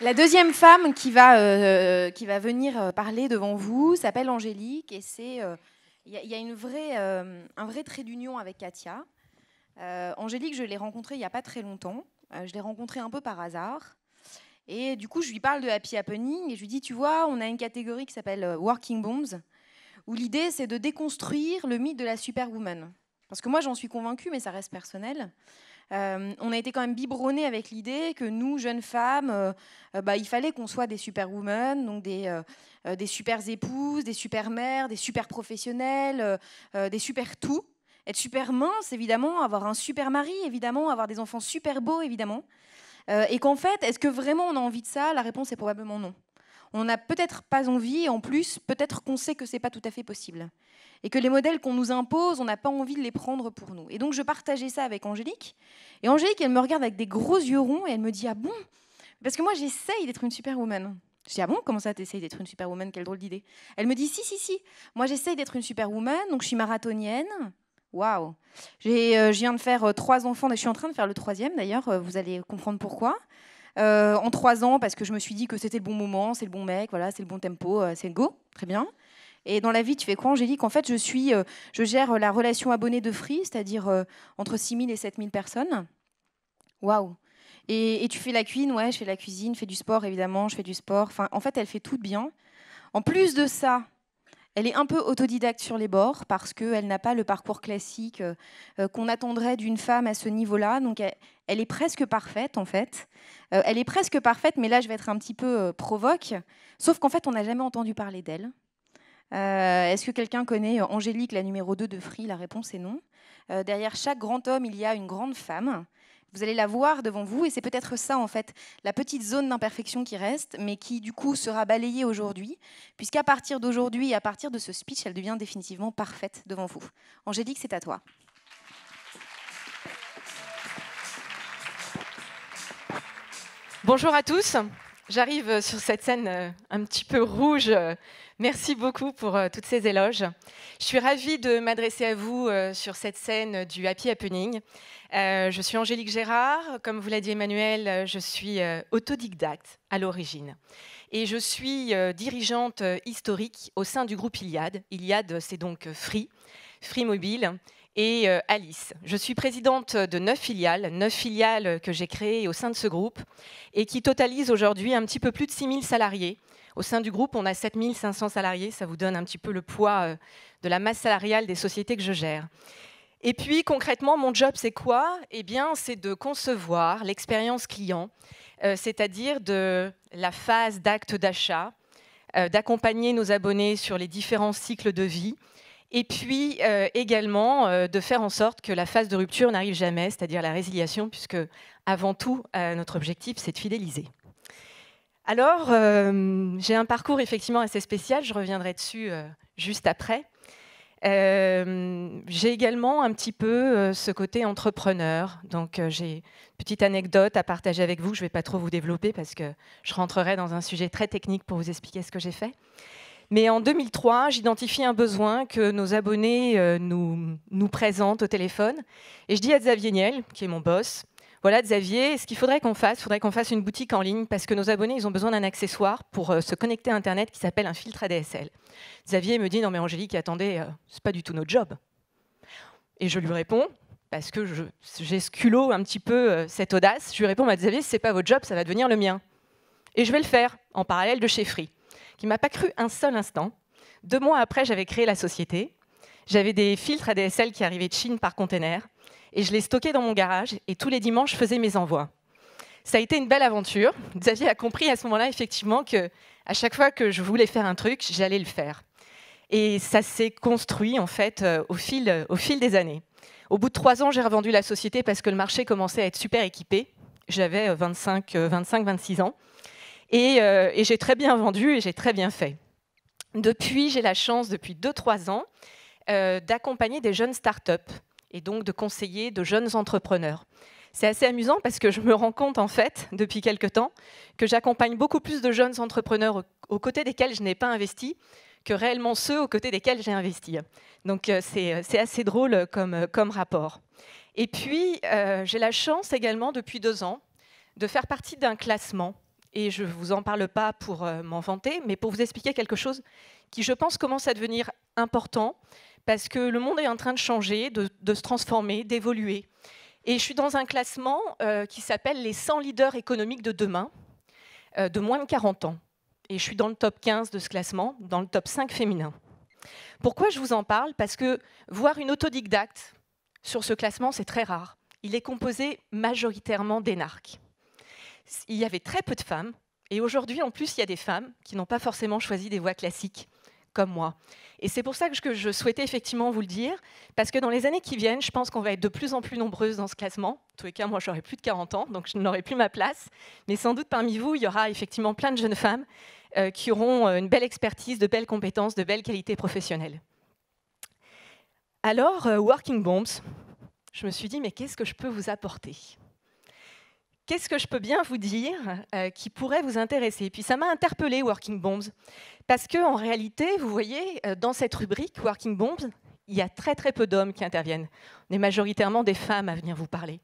La deuxième femme qui va venir parler devant vous s'appelle Angélique et il y a un vrai trait d'union avec Katia. Angélique, je l'ai rencontrée il n'y a pas très longtemps. Je l'ai rencontrée un peu par hasard. Et du coup, je lui parle de Happy Happening et je lui dis, tu vois, on a une catégorie qui s'appelle Working Moms, où l'idée, c'est de déconstruire le mythe de la superwoman. Parce que moi, j'en suis convaincue, mais ça reste personnel. On a été quand même biberonnés avec l'idée que nous, jeunes femmes, il fallait qu'on soit des superwomen, donc des super épouses, des super mères, des super professionnelles, des super tout. Être super mince, évidemment, avoir un super mari, évidemment, avoir des enfants super beaux, évidemment. Et qu'en fait, est-ce que vraiment on a envie de ça? La réponse est probablement non. On n'a peut-être pas envie, et en plus, peut-être qu'on sait que ce n'est pas tout à fait possible. Et que les modèles qu'on nous impose, on n'a pas envie de les prendre pour nous. Et donc, je partageais ça avec Angélique. Et Angélique, elle me regarde avec des gros yeux ronds et elle me dit, ah bon? Parce que moi, j'essaye d'être une superwoman. Je dis, ah bon, comment ça, t'essayes d'être une superwoman? Quelle drôle d'idée. Elle me dit, si. Moi, j'essaye d'être une superwoman, donc je suis marathonienne. Waouh. Je viens de faire 3 enfants, je suis en train de faire le 3e d'ailleurs, vous allez comprendre pourquoi. En 3 ans, parce que je me suis dit que c'était le bon moment, c'est le bon mec, voilà, c'est le bon tempo, c'est le go, très bien. Et dans la vie, tu fais quoi, Angélique? En fait, je gère la relation abonnée de Free, c'est-à-dire entre 6 000 et 7 000 personnes. Waouh. Et tu fais la cuisine? Ouais, je fais la cuisine, je fais du sport, évidemment, je fais du sport. Enfin, en fait, elle fait tout bien. En plus de ça, elle est un peu autodidacte sur les bords parce qu'elle n'a pas le parcours classique qu'on attendrait d'une femme à ce niveau-là. Donc, elle est presque parfaite, en fait. Elle est presque parfaite, mais là, je vais être un petit peu provoque. Sauf qu'en fait, on n'a jamais entendu parler d'elle. Est-ce que quelqu'un connaît Angélique, la numéro 2 de Free? La réponse est non. Derrière chaque grand homme, il y a une grande femme. Vous allez la voir devant vous et c'est peut-être ça, en fait, la petite zone d'imperfection qui reste, mais qui, du coup, sera balayée aujourd'hui, puisqu'à partir d'aujourd'hui et à partir de ce speech, elle devient définitivement parfaite devant vous. Angélique, c'est à toi. Bonjour à tous. J'arrive sur cette scène un petit peu rouge. Merci beaucoup pour tous ces éloges. Je suis ravie de m'adresser à vous sur cette scène du Happy Happening. Je suis Angélique Gérard. Comme vous l'a dit Emmanuel, je suis autodidacte à l'origine. Et je suis dirigeante historique au sein du groupe Iliad. Iliad, c'est donc Free Mobile. Et Alice. Je suis présidente de 9 filiales que j'ai créées au sein de ce groupe et qui totalisent aujourd'hui un petit peu plus de 6 000 salariés. Au sein du groupe, on a 7 500 salariés. Ça vous donne un petit peu le poids de la masse salariale des sociétés que je gère. Et puis, concrètement, mon job, c'est quoi? Eh bien, c'est de concevoir l'expérience client, c'est-à-dire de la phase d'acte d'achat, d'accompagner nos abonnés sur les différents cycles de vie, et puis également de faire en sorte que la phase de rupture n'arrive jamais, c'est-à-dire la résiliation, puisque avant tout, notre objectif, c'est de fidéliser. Alors, j'ai un parcours effectivement assez spécial, je reviendrai dessus juste après. J'ai également un petit peu ce côté entrepreneur, donc j'ai une petite anecdote à partager avec vous, je ne vais pas trop vous développer parce que je rentrerai dans un sujet très technique pour vous expliquer ce que j'ai fait. Mais en 2003, j'identifie un besoin que nos abonnés nous présentent au téléphone. Et je dis à Xavier Niel, qui est mon boss, voilà Xavier, ce qu'il faudrait qu'on fasse, une boutique en ligne parce que nos abonnés, ils ont besoin d'un accessoire pour se connecter à Internet qui s'appelle un filtre ADSL. Xavier me dit, non mais Angélique, attendez, c'est pas du tout notre job. Et je lui réponds, parce que j'ai ce culot un petit peu, cette audace, je lui réponds, Xavier, c'est pas votre job, ça va devenir le mien. Et je vais le faire en parallèle de chez Free, qui ne m'a pas cru un seul instant. 2 mois après, j'avais créé la société. J'avais des filtres ADSL qui arrivaient de Chine par container. Et je les stockais dans mon garage. Et tous les dimanches, je faisais mes envois. Ça a été une belle aventure. Xavier a compris à ce moment-là, effectivement, qu'à chaque fois que je voulais faire un truc, j'allais le faire. Et ça s'est construit, en fait, au fil des années. Au bout de 3 ans, j'ai revendu la société parce que le marché commençait à être super équipé. J'avais 25-26 ans. Et j'ai très bien vendu et j'ai très bien fait. Depuis, j'ai la chance, depuis 2-3 ans, d'accompagner des jeunes startups et donc de conseiller de jeunes entrepreneurs. C'est assez amusant parce que je me rends compte, en fait, depuis quelque temps, que j'accompagne beaucoup plus de jeunes entrepreneurs aux côtés desquels je n'ai pas investi que réellement ceux aux côtés desquels j'ai investi. Donc, c'est assez drôle comme rapport. Et puis, j'ai la chance également, depuis 2 ans, de faire partie d'un classement. et je ne vous en parle pas pour m'en vanter, mais pour vous expliquer quelque chose qui, je pense, commence à devenir important, parce que le monde est en train de changer, de se transformer, d'évoluer. Et je suis dans un classement qui s'appelle les 100 leaders économiques de demain, de moins de 40 ans. Et je suis dans le top 15 de ce classement, dans le top 5 féminin. Pourquoi je vous en parle? Parce que voir une autodidacte sur ce classement, c'est très rare. Il est composé majoritairement d'énarques. Il y avait très peu de femmes, et aujourd'hui, en plus, il y a des femmes qui n'ont pas forcément choisi des voies classiques, comme moi. Et c'est pour ça que je souhaitais effectivement vous le dire, parce que dans les années qui viennent, je pense qu'on va être de plus en plus nombreuses dans ce classement. En tous les cas, moi, j'aurai plus de 40 ans, donc je n'aurai plus ma place. Mais sans doute, parmi vous, il y aura effectivement plein de jeunes femmes qui auront une belle expertise, de belles compétences, de belles qualités professionnelles. Alors, Working Bombs, je me suis dit, mais qu'est-ce que je peux vous apporter? Qu'est-ce que je peux bien vous dire qui pourrait vous intéresser? Et puis ça m'a interpellée, Working Bombs, parce qu'en réalité, vous voyez, dans cette rubrique, Working Bombs, il y a très très peu d'hommes qui interviennent. On est majoritairement des femmes à venir vous parler.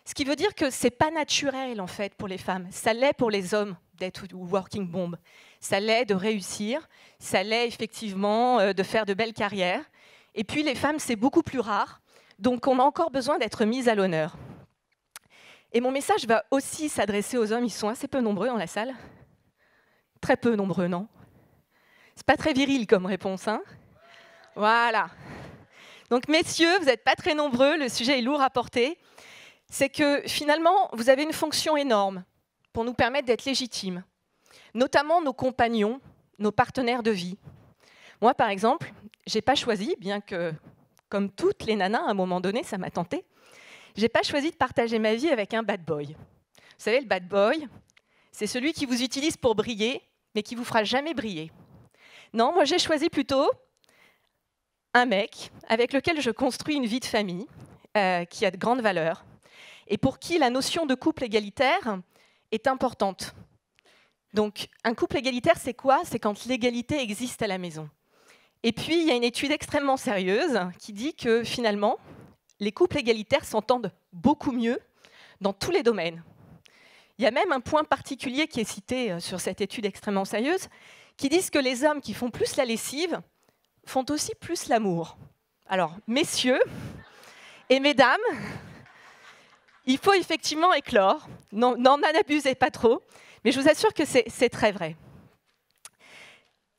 Ce qui veut dire que ce n'est pas naturel, en fait, pour les femmes. Ça l'est pour les hommes d'être Working Bomb. Ça l'est de réussir, ça l'est effectivement de faire de belles carrières. Et puis les femmes, c'est beaucoup plus rare. Donc, on a encore besoin d'être mises à l'honneur. Et mon message va aussi s'adresser aux hommes. Ils sont assez peu nombreux dans la salle. Très peu nombreux, non? C'est pas très viril comme réponse, hein? Voilà. Donc, messieurs, vous n'êtes pas très nombreux. Le sujet est lourd à porter. C'est que, finalement, vous avez une fonction énorme pour nous permettre d'être légitimes. Notamment nos compagnons, nos partenaires de vie. Moi, par exemple, je n'ai pas choisi, bien que... Comme toutes les nanas, à un moment donné, ça m'a tenté. Je n'ai pas choisi de partager ma vie avec un bad boy. Vous savez, le bad boy, c'est celui qui vous utilise pour briller, mais qui ne vous fera jamais briller. Non, moi, j'ai choisi plutôt un mec avec lequel je construis une vie de famille qui a de grandes valeurs et pour qui la notion de couple égalitaire est importante. Donc, un couple égalitaire, c'est quoi? C'est quand l'égalité existe à la maison. Et puis, il y a une étude extrêmement sérieuse qui dit que, finalement, les couples égalitaires s'entendent beaucoup mieux dans tous les domaines. Il y a même un point particulier qui est cité sur cette étude extrêmement sérieuse, qui dit que les hommes qui font plus la lessive font aussi plus l'amour. Alors, messieurs et mesdames, il faut effectivement éclore. N'en abusez pas trop, mais je vous assure que c'est très vrai.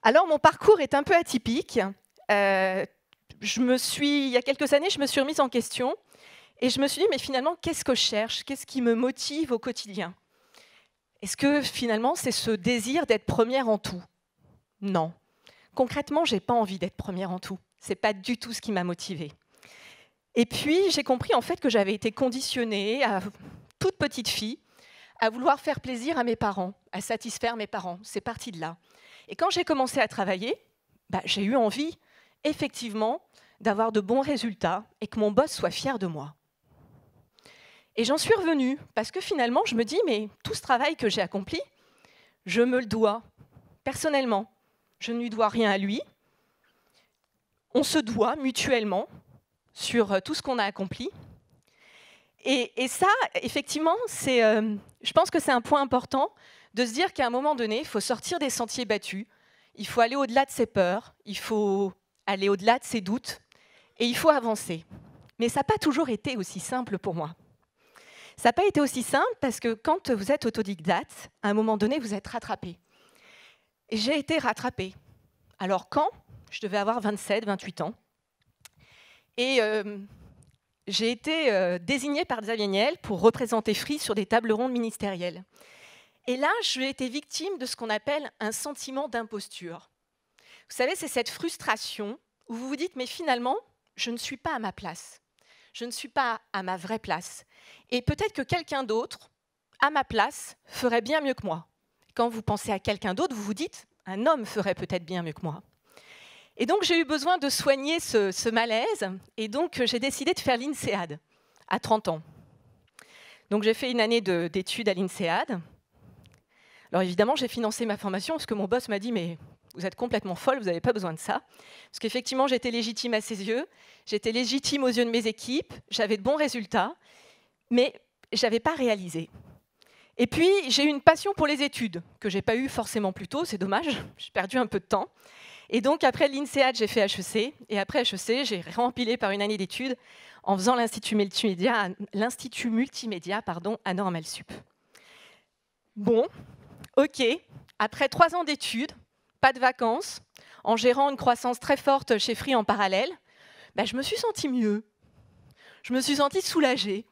Alors, mon parcours est un peu atypique. Il y a quelques années, je me suis remise en question et je me suis dit, mais finalement, qu'est-ce que je cherche? Qu'est-ce qui me motive au quotidien? Est-ce que finalement, c'est ce désir d'être première en tout? Non. Concrètement, je n'ai pas envie d'être première en tout. Ce n'est pas du tout ce qui m'a motivée. Et puis, j'ai compris en fait que j'avais été conditionnée, à toute petite fille, à vouloir faire plaisir à mes parents, à satisfaire mes parents. C'est parti de là. Et quand j'ai commencé à travailler, j'ai eu envie, effectivement, d'avoir de bons résultats et que mon boss soit fier de moi. Et j'en suis revenue, parce que finalement, je me dis, mais tout ce travail que j'ai accompli, je me le dois, personnellement. Je ne lui dois rien à lui. On se doit mutuellement sur tout ce qu'on a accompli. Et ça, effectivement, je pense que c'est un point important de se dire qu'à un moment donné, il faut sortir des sentiers battus, il faut aller au-delà de ses peurs, il faut aller au-delà de ses doutes, et il faut avancer. Mais ça n'a pas toujours été aussi simple pour moi. Ça n'a pas été aussi simple parce que quand vous êtes autodidacte, à un moment donné, vous êtes rattrapé. Et j'ai été rattrapée. Alors quand? Je devais avoir 27, 28 ans. Et j'ai été désignée par Xavier Niel pour représenter Free sur des tables rondes ministérielles. Et là, j'ai été victime de ce qu'on appelle un sentiment d'imposture. Vous savez, c'est cette frustration où vous vous dites, mais finalement, je ne suis pas à ma place. Je ne suis pas à ma vraie place. Et peut-être que quelqu'un d'autre, à ma place, ferait bien mieux que moi. Quand vous pensez à quelqu'un d'autre, vous vous dites, un homme ferait peut-être bien mieux que moi. Et donc, j'ai eu besoin de soigner ce malaise. Et donc, j'ai décidé de faire l'INSEAD à 30 ans. Donc, j'ai fait une année d'études à l'INSEAD. Alors évidemment, j'ai financé ma formation parce que mon boss m'a dit « mais vous êtes complètement folle, vous n'avez pas besoin de ça ». Parce qu'effectivement, j'étais légitime à ses yeux, j'étais légitime aux yeux de mes équipes, j'avais de bons résultats, mais je n'avais pas réalisé. Et puis, j'ai eu une passion pour les études, que je n'ai pas eu forcément plus tôt, c'est dommage, j'ai perdu un peu de temps. Et donc, après l'INSEAD, j'ai fait HEC, et après HEC, j'ai rempilé par une année d'études en faisant l'Institut multimédia à Normal Sup. Bon, ok, après 3 ans d'études, pas de vacances, en gérant une croissance très forte chez Free en parallèle, je me suis sentie mieux, je me suis sentie soulagée,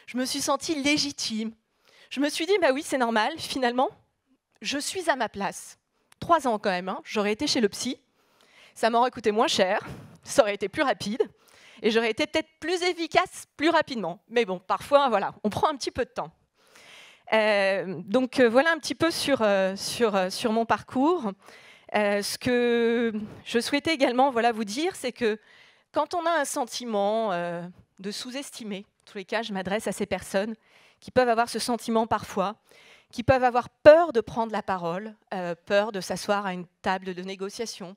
je me suis sentie légitime. Je me suis dit, oui, c'est normal, finalement, je suis à ma place. 3 ans quand même, hein, j'aurais été chez le psy, ça m'aurait coûté moins cher, ça aurait été plus rapide, et j'aurais été peut-être plus efficace plus rapidement. Mais bon, parfois, voilà, on prend un petit peu de temps. Donc voilà un petit peu sur mon parcours. Ce que je souhaitais également vous dire, c'est que quand on a un sentiment de sous-estimer, en tous les cas, je m'adresse à ces personnes qui peuvent avoir ce sentiment parfois, qui peuvent avoir peur de prendre la parole, peur de s'asseoir à une table de négociation,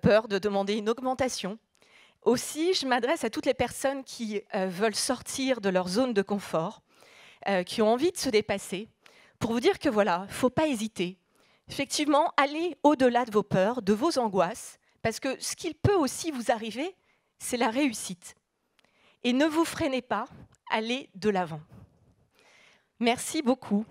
peur de demander une augmentation. Aussi, je m'adresse à toutes les personnes qui veulent sortir de leur zone de confort, qui ont envie de se dépasser, pour vous dire que voilà, il ne faut pas hésiter. Effectivement, allez au-delà de vos peurs, de vos angoisses, parce que ce qu'il peut aussi vous arriver, c'est la réussite. Et ne vous freinez pas, allez de l'avant. Merci beaucoup.